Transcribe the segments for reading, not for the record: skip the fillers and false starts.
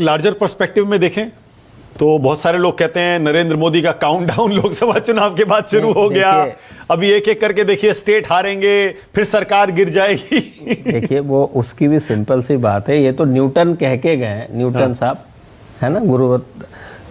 Larger perspective में देखें तो बहुत सारे लोग कहते हैं नरेंद्र मोदी का काउंटडाउन लोकसभा चुनाव के बाद शुरू हो गया। अभी एक एक करके देखिए स्टेट हारेंगे, फिर सरकार गिर जाएगी। देखिए वो उसकी भी सिंपल सी बात है, ये तो न्यूटन कह के गए, न्यूटन साहब है ना, गुरु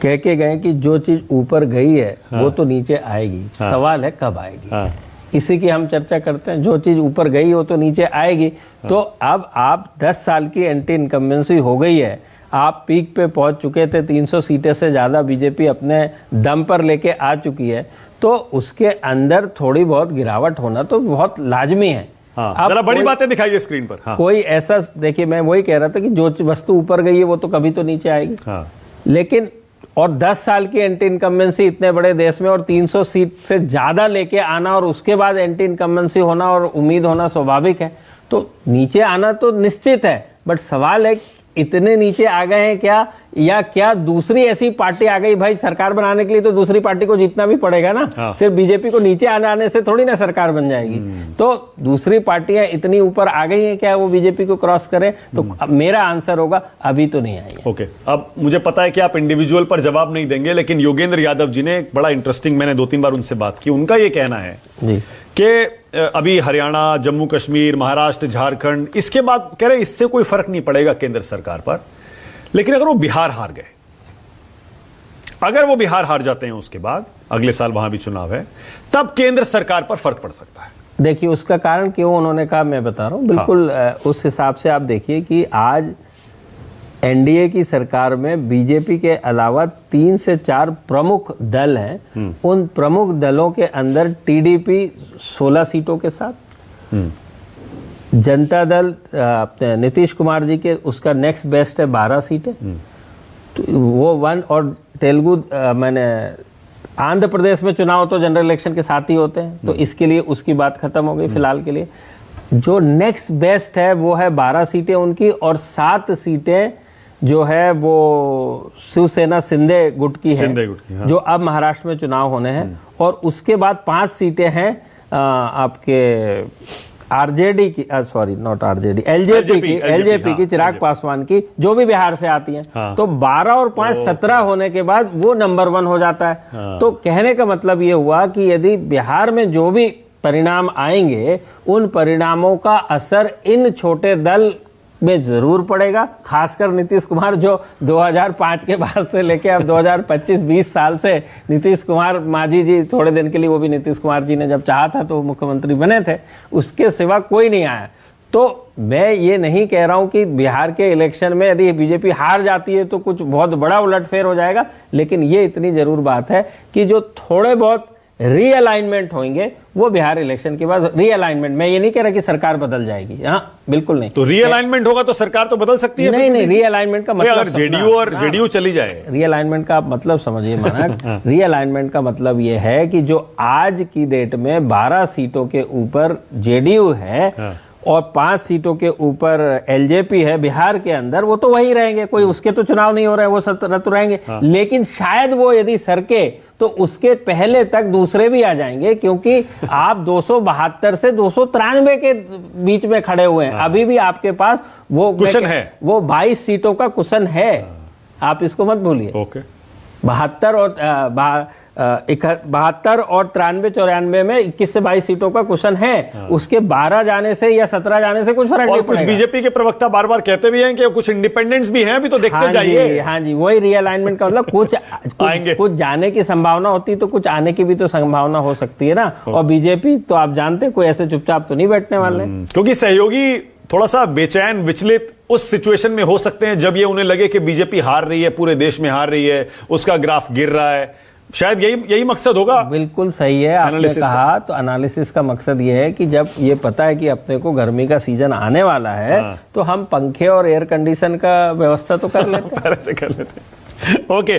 कह के गए कि जो चीज ऊपर गई है वो तो नीचे आएगी, सवाल है कब आएगी। इसी की हम चर्चा करते हैं, जो चीज ऊपर गई वो तो नीचे आएगी। तो अब आप 10 साल की एंटी इनकम्बेंसी हो गई है, आप पीक पे पहुंच चुके थे, 300 सीटें से ज़्यादा बीजेपी अपने दम पर लेके आ चुकी है, तो उसके अंदर थोड़ी बहुत गिरावट होना तो बहुत लाजमी है। जरा बड़ी बातें दिखाइए स्क्रीन पर। कोई ऐसा, देखिए मैं वही कह रहा था कि जो वस्तु ऊपर गई है वो तो कभी तो नीचे आएगी। लेकिन और 10 साल की एंटी इनकम्बेंसी इतने बड़े देश में और 300 सीट से ज़्यादा लेके आना और उसके बाद एंटी इनकम्बेंसी होना और उम्मीद होना स्वाभाविक है, तो नीचे आना तो निश्चित है। बट सवाल है इतने नीचे आ गए हैं क्या, या क्या दूसरी ऐसी पार्टी आ गई, भाई सरकार बनाने के लिए तो दूसरी पार्टी को जीतना भी पड़ेगा ना, सिर्फ बीजेपी को नीचे आने से थोड़ी ना सरकार बन जाएगी। तो दूसरी पार्टियां इतनी ऊपर आ गई हैं क्या वो बीजेपी को क्रॉस करें? तो मेरा आंसर होगा अभी तो नहीं आई है। ओके, अब मुझे पता है कि आप इंडिविजुअल पर जवाब नहीं देंगे, लेकिन योगेंद्र यादव जी ने एक बड़ा इंटरेस्टिंग, मैंने 2-3 बार उनसे बात की, उनका ये कहना है कि अभी हरियाणा, जम्मू कश्मीर, महाराष्ट्र, झारखंड, इसके बाद कह रहे इससे कोई फर्क नहीं पड़ेगा केंद्र सरकार पर, लेकिन अगर वो बिहार हार गए, अगर वो बिहार हार जाते हैं उसके बाद अगले साल वहां भी चुनाव है, तब केंद्र सरकार पर फर्क पड़ सकता है। देखिए उसका कारण क्यों उन्होंने कहा मैं बता रहा हूं, बिल्कुल उस हिसाब से आप देखिए कि आज एनडीए की सरकार में बीजेपी के अलावा 3 से 4 प्रमुख दल हैं। उन प्रमुख दलों के अंदर टीडीपी 16 सीटों के साथ, जनता दल नीतीश कुमार जी के उसका नेक्स्ट बेस्ट है 12 सीटें, तो वो 1, और तेलुगु मैंने आंध्र प्रदेश में चुनाव तो जनरल इलेक्शन के साथ ही होते हैं, तो इसके लिए उसकी बात खत्म हो गई फिलहाल के लिए। जो नेक्स्ट बेस्ट है वो है 12 सीटें उनकी, और 7 सीटें जो है वो शिवसेना शिंदे गुट की है, जो अब महाराष्ट्र में चुनाव होने हैं। और उसके बाद 5 सीटें हैं आपके आरजेडी की, सॉरी नॉट आरजेडी, एलजेपी की, चिराग पासवान की, जो भी बिहार से आती हैं। तो 12 और 5 17 होने के बाद वो नंबर 1 हो जाता है। तो कहने का मतलब ये हुआ कि यदि बिहार में जो भी परिणाम आएंगे, उन परिणामों का असर इन छोटे दल में जरूर पड़ेगा, खासकर नीतीश कुमार जो 2005 के बाद से लेके अब 2025-20 साल से नीतीश कुमार मांझी जी, थोड़े दिन के लिए वो भी नीतीश कुमार जी ने जब चाहा था तो मुख्यमंत्री बने थे, उसके सिवा कोई नहीं आया। तो मैं ये नहीं कह रहा हूं कि बिहार के इलेक्शन में यदि बीजेपी हार जाती है तो कुछ बहुत बड़ा उलटफेर हो जाएगा, लेकिन ये इतनी जरूर बात है कि जो थोड़े बहुत रीअलाइनमेंट होंगे वो बिहार इलेक्शन के बाद रीअलाइनमेंट, मैं ये नहीं कह रहा कि सरकार बदल जाएगी, हाँ बिल्कुल नहीं। तो रीअलाइनमेंट होगा तो सरकार तो बदल सकती है? नहीं, रीअलाइनमेंट का मतलब, अगर जेडीयू चली जाए, रीअलाइनमेंट का मतलब समझिए मानक, रीअलाइनमेंट का मतलब ये है कि जो आज की डेट में 12 सीटों के ऊपर जेडीयू है और 5 सीटों के ऊपर एलजेपी है बिहार के अंदर, वो तो वही रहेंगे, कोई उसके तो चुनाव नहीं हो रहे, वो रत रहेंगे। लेकिन शायद वो यदि सरके तो उसके पहले तक दूसरे भी आ जाएंगे, क्योंकि आप 272 से 293 के बीच में खड़े हुए हैं। अभी भी आपके पास वो कुशन है, वो 22 सीटों का कुशन है, आप इसको मत भूलिए। 72 और 93-94 में 21 से 22 सीटों का कुशन है। उसके 12 जाने से या 17 जाने से कुछ फर्क नहीं पड़ेगा। कुछ बीजेपी के प्रवक्ता बार बार कहते भी हैं कि कुछ इंडिपेंडेंट्स भी हैं, अभी तो देखते जाइए। हाँ जी, वही रीअलाइनमेंट का मतलब कुछ जाने की संभावना होती है तो कुछ आने की भी तो संभावना हो सकती है ना। और बीजेपी तो आप जानते हैं कोई ऐसे चुपचाप तो नहीं बैठने वाले, क्योंकि सहयोगी थोड़ा सा बेचैन, विचलित उस सिचुएशन में हो सकते हैं जब ये उन्हें लगे कि बीजेपी हार रही है, पूरे देश में हार रही है, उसका ग्राफ गिर रहा है। शायद यही मकसद होगा। बिल्कुल सही है आपने कहा। तो एनालिसिस का मकसद ये है कि जब ये पता है कि अपने को गर्मी का सीजन आने वाला है, तो हम पंखे और एयर कंडीशन का व्यवस्था तो कर लेते हैं। ओके।